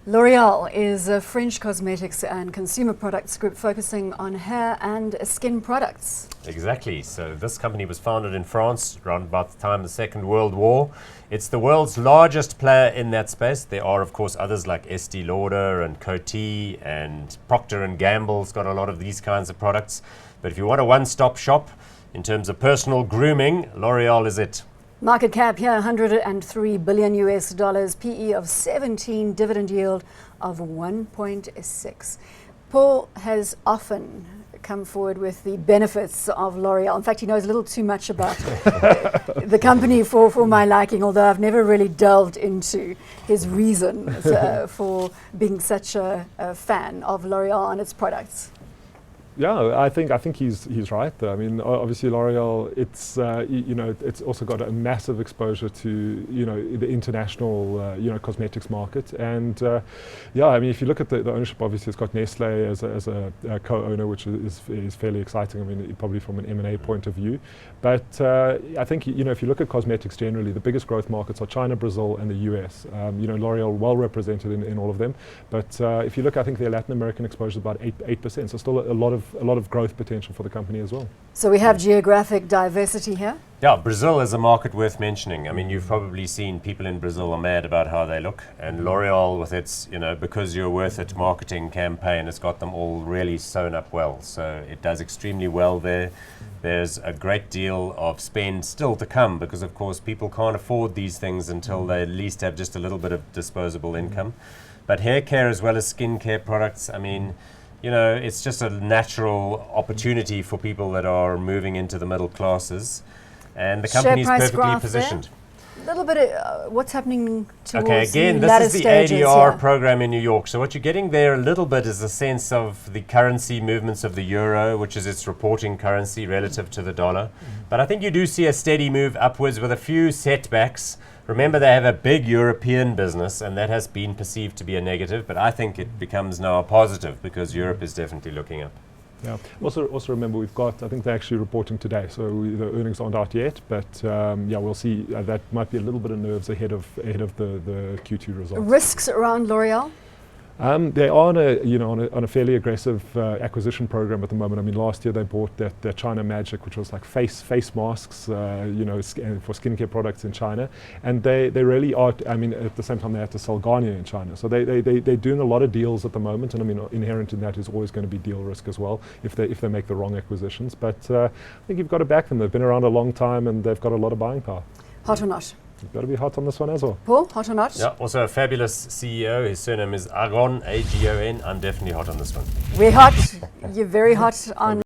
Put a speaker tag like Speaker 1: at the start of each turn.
Speaker 1: L'Oréal is a French cosmetics and consumer products group focusing on hair and skin products.
Speaker 2: Exactly. So this company was founded in France around about the time of the Second World War. It's the world's largest player in that space. There are, of course, others like Estee Lauder and Coty and Procter & Gamble's got a lot of these kinds of products. But if you want a one-stop shop in terms of personal grooming, L'Oréal is it.
Speaker 1: Market cap here, $103 billion US, PE of 17, dividend yield of 1.6. Paul has often come forward with the benefits of L'Oréal. In fact, he knows a little too much about the company for my liking, although I've never really delved into his reasons for being such a fan of L'Oréal and its products.
Speaker 3: Yeah, I think he's right. I mean, obviously L'Oréal, it's it's also got a massive exposure to the international cosmetics market, and yeah, I mean, if you look at the ownership, obviously it's got Nestlé as a co-owner, which is fairly exciting. I mean, probably from an M&A point of view, but I think if you look at cosmetics generally, the biggest growth markets are China, Brazil, and the US. L'Oréal well represented in all of them, but if you look, I think their Latin American exposure is about 8%, so still a lot of growth potential for the company as well.
Speaker 1: So we have geographic diversity here?
Speaker 2: Yeah, Brazil is a market worth mentioning. I mean, you've probably seen people in Brazil are mad about how they look, and L'Oréal with its, because you're worth it marketing campaign, it's got them all really sewn up well. So it does extremely well there. There's a great deal of spend still to come because, of course, people can't afford these things until they at least have just a little bit of disposable income. But hair care as well as skin care products, I mean, it's just a natural opportunity for people that are moving into the middle classes. And the company is perfectly positioned.
Speaker 1: A little bit of what's happening towards
Speaker 2: Okay, again,
Speaker 1: the
Speaker 2: this is the ADR
Speaker 1: here.
Speaker 2: program in New York. So what you're getting there a little bit is a sense of the currency movements of the euro, which is its reporting currency relative to the dollar. But I think you do see a steady move upwards with a few setbacks. Remember, they have a big European business, and that has been perceived to be a negative, but I think it becomes now a positive because Europe is definitely looking up.
Speaker 3: Yeah. Also remember, I think they're actually reporting today, so the earnings aren't out yet, but yeah, we'll see. That might be a little bit of nerves ahead of the Q2 results.
Speaker 1: Risks around L'Oréal?
Speaker 3: They are on a fairly aggressive acquisition program at the moment. I mean, last year they bought that China Magic, which was like face masks, for skincare products in China, and they really are. I mean, at the same time they have to sell Garnier in China, so they're doing a lot of deals at the moment. And I mean, inherent in that is always going to be deal risk as well if they make the wrong acquisitions. But I think you've got to back them. They've been around a long time and they've got a lot of buying power.
Speaker 1: Hot or not?
Speaker 3: You've got to be hot on this one as well.
Speaker 1: Paul, hot or not?
Speaker 2: Yeah, also a fabulous CEO. His surname is Agon, A-G-O-N. I'm definitely hot on this one.
Speaker 1: We're hot. You're very hot on